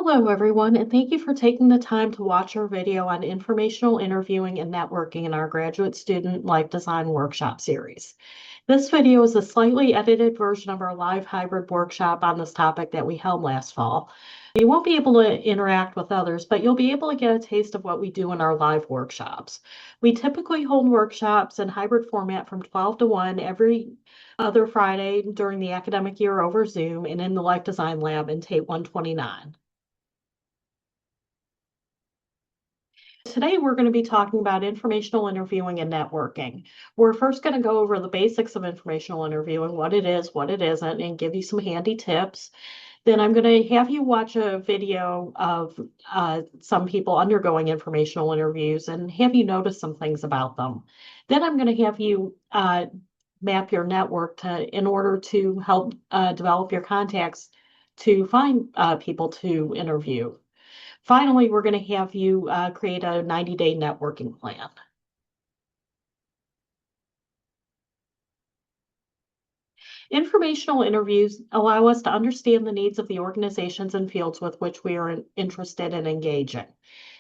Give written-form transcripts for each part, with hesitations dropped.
Hello, everyone, and thank you for taking the time to watch our video on informational interviewing and networking in our graduate student life design workshop series. This video is a slightly edited version of our live hybrid workshop on this topic that we held last fall. You won't be able to interact with others, but you'll be able to get a taste of what we do in our live workshops. We typically hold workshops in hybrid format from 12 to 1 every other Friday during the academic year over Zoom and in the Life Design Lab in Tate 129. Today, we're going to be talking about informational interviewing and networking. We're first going to go over the basics of informational interviewing, what it is, what it isn't, and give you some handy tips. Then I'm going to have you watch a video of some people undergoing informational interviews and have you notice some things about them. Then I'm going to have you map your network in order to help develop your contacts to find people to interview. Finally, we're going to have you create a 90-day networking plan. Informational interviews allow us to understand the needs of the organizations and fields with which we are interested in engaging.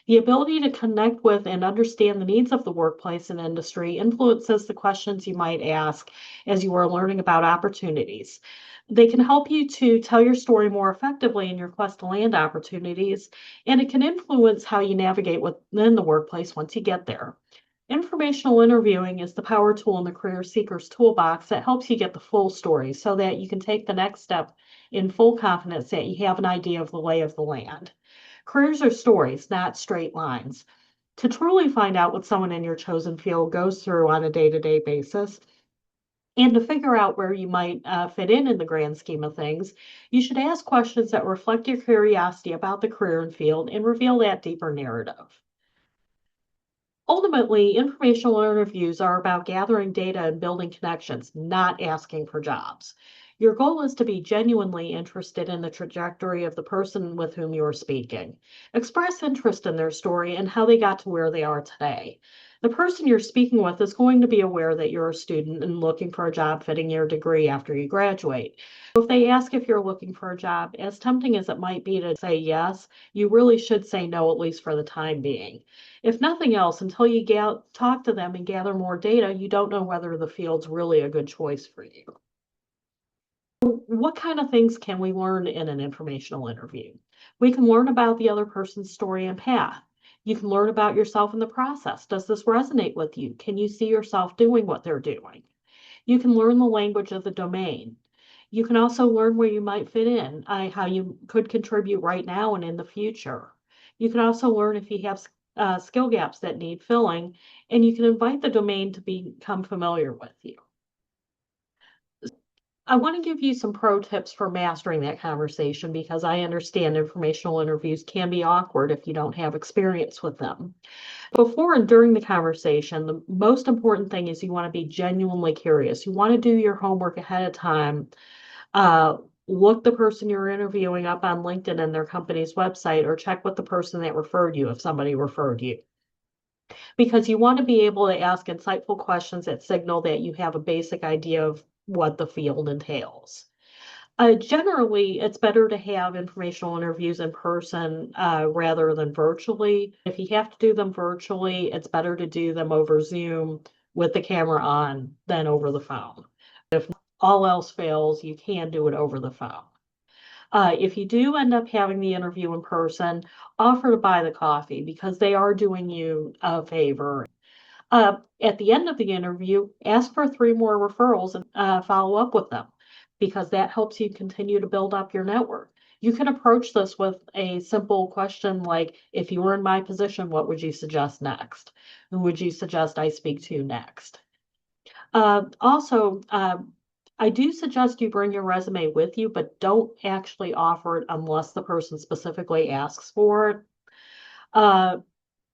The ability to connect with and understand the needs of the workplace and industry influences the questions you might ask as you are learning about opportunities. They can help you to tell your story more effectively in your quest to land opportunities, and it can influence how you navigate within the workplace once you get there. Informational interviewing is the power tool in the career seeker's toolbox that helps you get the full story so that you can take the next step in full confidence that you have an idea of the lay of the land. Careers are stories, not straight lines. To truly find out what someone in your chosen field goes through on a day-to-day basis, and to figure out where you might fit in the grand scheme of things, you should ask questions that reflect your curiosity about the career and field and reveal that deeper narrative. Ultimately, informational interviews are about gathering data and building connections, not asking for jobs. Your goal is to be genuinely interested in the trajectory of the person with whom you are speaking. Express interest in their story and how they got to where they are today. The person you're speaking with is going to be aware that you're a student and looking for a job fitting your degree after you graduate. If they ask if you're looking for a job, as tempting as it might be to say yes, you really should say no, at least for the time being. If nothing else, until you talk to them and gather more data, you don't know whether the field's really a good choice for you. What kind of things can we learn in an informational interview? We can learn about the other person's story and path. You can learn about yourself in the process. Does this resonate with you? Can you see yourself doing what they're doing? You can learn the language of the domain. You can also learn where you might fit in, how you could contribute right now and in the future. You can also learn if you have skill gaps that need filling, and you can invite the domain to become familiar with you. I want to give you some pro tips for mastering that conversation because I understand informational interviews can be awkward if you don't have experience with them. Before and during the conversation, the most important thing is you want to be genuinely curious. You want to do your homework ahead of time. Look the person you're interviewing up on LinkedIn and their company's website, or check with the person that referred you if somebody referred you. Because you want to be able to ask insightful questions that signal that you have a basic idea of what the field entails. Generally, it's better to have informational interviews in person rather than virtually. If you have to do them virtually, it's better to do them over Zoom with the camera on than over the phone. If all else fails, you can do it over the phone. If you do end up having the interview in person, offer to buy the coffee because they are doing you a favor. At the end of the interview, ask for 3 more referrals and follow up with them because that helps you continue to build up your network. You can approach this with a simple question like, if you were in my position, what would you suggest next? Who would you suggest I speak to next? Also, I do suggest you bring your resume with you, but don't actually offer it unless the person specifically asks for it.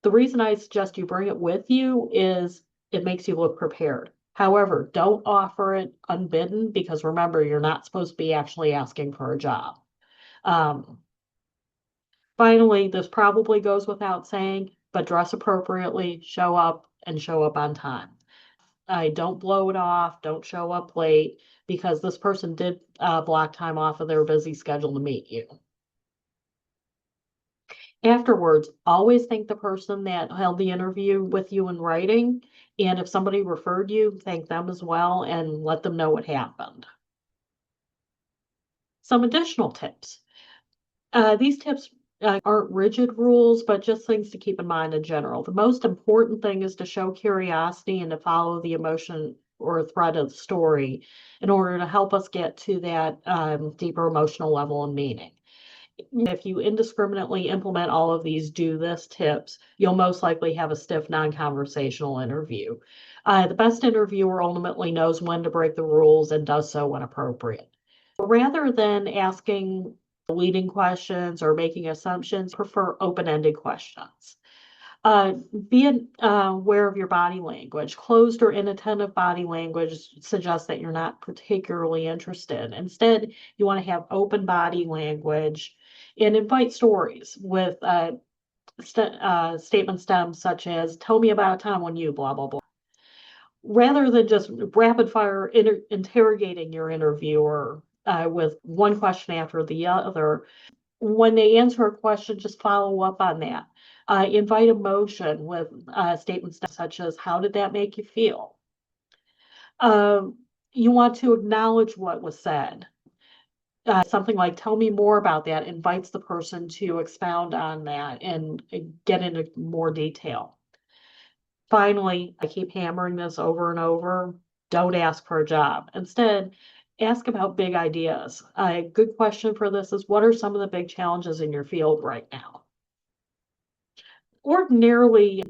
The reason I suggest you bring it with you is it makes you look prepared. However, don't offer it unbidden because remember, you're not supposed to be actually asking for a job. Finally, this probably goes without saying, but dress appropriately, show up, and show up on time. Don't blow it off, don't show up late because this person did block time off of their busy schedule to meet you. Afterwards, always thank the person that held the interview with you in writing. And if somebody referred you, thank them as well and let them know what happened. Some additional tips. These tips aren't rigid rules, but just things to keep in mind in general. The most important thing is to show curiosity and to follow the emotion or thread of the story in order to help us get to that deeper emotional level and meaning. If you indiscriminately implement all of these do this tips, you'll most likely have a stiff, non conversational interview. The best interviewer ultimately knows when to break the rules and does so when appropriate. Rather than asking leading questions or making assumptions, prefer open ended questions. Uh, be aware of your body language. Closed or inattentive body language suggests that you're not particularly interested. Instead, you want to have open body language and invite stories with statement stems such as, tell me about a time when you blah, blah, blah. Rather than just rapid fire interrogating your interviewer with one question after the other, when they answer a question, just follow up on that. Invite emotion with statements such as, how did that make you feel? You want to acknowledge what was said. Something like, tell me more about that, invites the person to expound on that and get into more detail. Finally, I keep hammering this over and over, don't ask for a job. Instead, ask about big ideas. A good question for this is, what are some of the big challenges in your field right now? Ordinarily,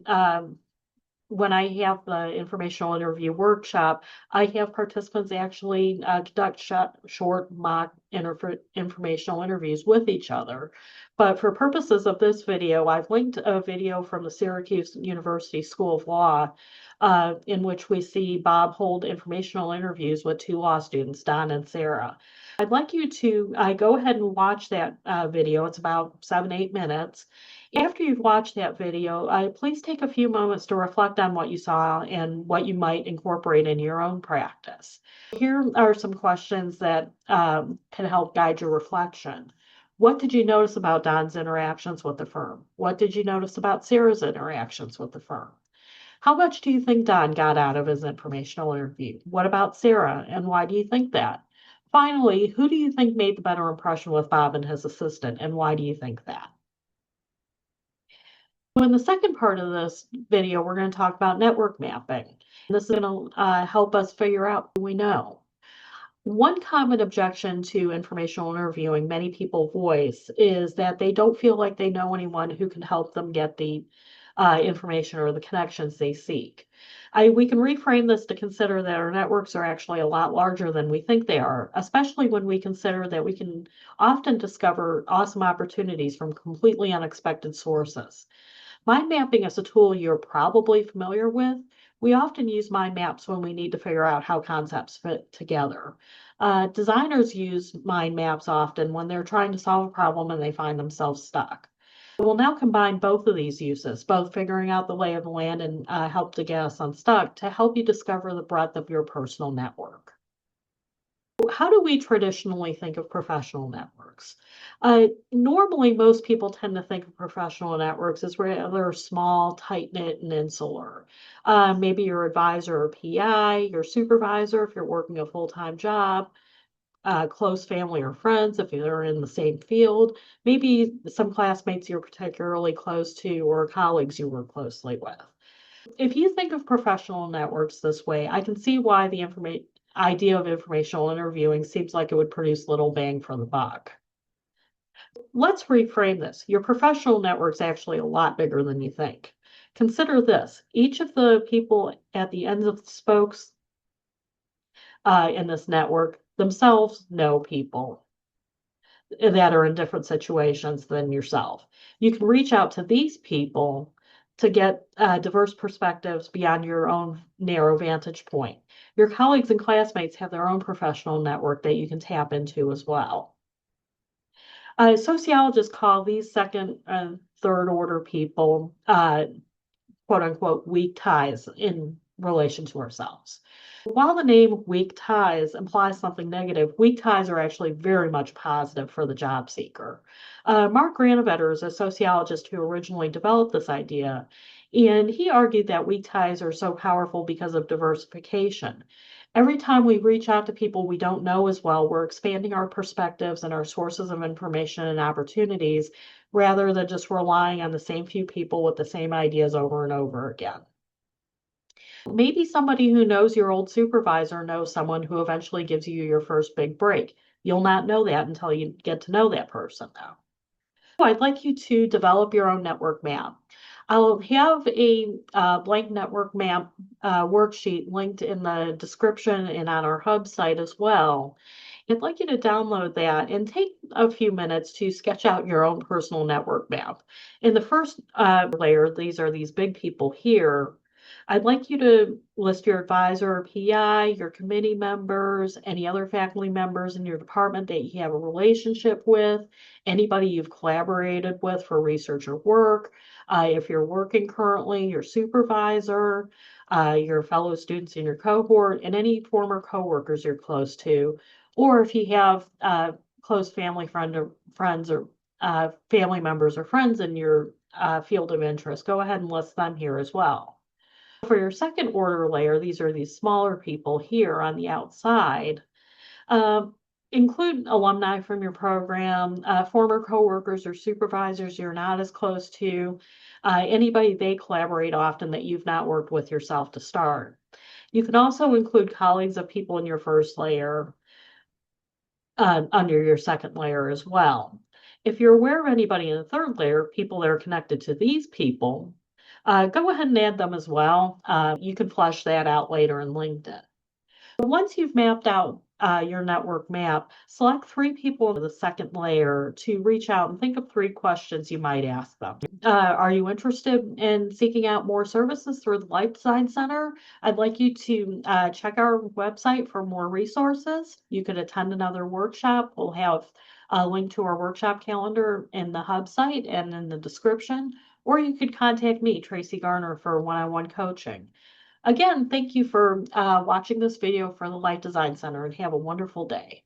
when I have the informational interview workshop, I have participants actually conduct short mock informational interviews with each other. But for purposes of this video, I've linked a video from the Syracuse University School of Law in which we see Bob hold informational interviews with two law students, Don and Sarah. I'd like you to go ahead and watch that video. It's about 7-8 minutes. After you've watched that video, please take a few moments to reflect on what you saw and what you might incorporate in your own practice. Here are some questions that can help guide your reflection. What did you notice about Don's interactions with the firm? What did you notice about Sarah's interactions with the firm? How much do you think Don got out of his informational interview? What about Sarah, and why do you think that? Finally, who do you think made the better impression with Bob and his assistant, and why do you think that? In the second part of this video, we're going to talk about network mapping. This is going to help us figure out who we know. One common objection to informational interviewing many people voice is that they don't feel like they know anyone who can help them get the information or the connections they seek. We can reframe this to consider that our networks are actually a lot larger than we think they are, especially when we consider that we can often discover awesome opportunities from completely unexpected sources. Mind mapping is a tool you're probably familiar with. We often use mind maps when we need to figure out how concepts fit together. Designers use mind maps often when they're trying to solve a problem and they find themselves stuck. We'll now combine both of these uses, both figuring out the lay of the land and help to get us unstuck, to help you discover the breadth of your personal network. How do we traditionally think of professional networks? Normally, most people tend to think of professional networks as rather small, tight-knit, and insular. Maybe your advisor or PI, your supervisor if you're working a full-time job, close family or friends if you're in the same field, maybe some classmates you're particularly close to or colleagues you work closely with. If you think of professional networks this way, I can see why the idea of informational interviewing seems like it would produce little bang for the buck. Let's reframe this. Your professional network's actually a lot bigger than you think. Consider this. Each of the people at the ends of the spokes in this network themselves know people that are in different situations than yourself. You can reach out to these people to get diverse perspectives beyond your own narrow vantage point. Your colleagues and classmates have their own professional network that you can tap into as well. Sociologists call these second and third order people, quote unquote, weak ties in relation to ourselves. While the name weak ties implies something negative, weak ties are actually very much positive for the job seeker. Mark Granovetter is a sociologist who originally developed this idea, and he argued that weak ties are so powerful because of diversification. Every time we reach out to people we don't know as well, we're expanding our perspectives and our sources of information and opportunities rather than just relying on the same few people with the same ideas over and over again. Maybe somebody who knows your old supervisor knows someone who eventually gives you your first big break. You'll not know that until you get to know that person, though. I'd like you to develop your own network map. I'll have a blank network map worksheet linked in the description and on our hub site as well. I'd like you to download that and take a few minutes to sketch out your own personal network map. In the first layer, these are these big people here. I'd like you to list your advisor or PI, your committee members, any other faculty members in your department that you have a relationship with, anybody you've collaborated with for research or work. If you're working currently, your supervisor, your fellow students in your cohort, and any former coworkers you're close to, or if you have close friends or family members or friends in your field of interest, go ahead and list them here as well. For your second order layer, these are these smaller people here on the outside. Include alumni from your program, former coworkers or supervisors you're not as close to, anybody they collaborate often that you've not worked with yourself to start. You can also include colleagues of people in your first layer under your second layer as well. If you're aware of anybody in the third layer, people that are connected to these people, go ahead and add them as well. You can flesh that out later in LinkedIn. Once you've mapped out your network map, select 3 people in the second layer to reach out and think of 3 questions you might ask them. Are you interested in seeking out more services through the Life Design Center? I'd like you to check our website for more resources. You could attend another workshop. We'll have a link to our workshop calendar in the hub site and in the description, or you could contact me, Tracy Garner, for one-on-one coaching. Again, thank you for watching this video for the Life Design Center and have a wonderful day.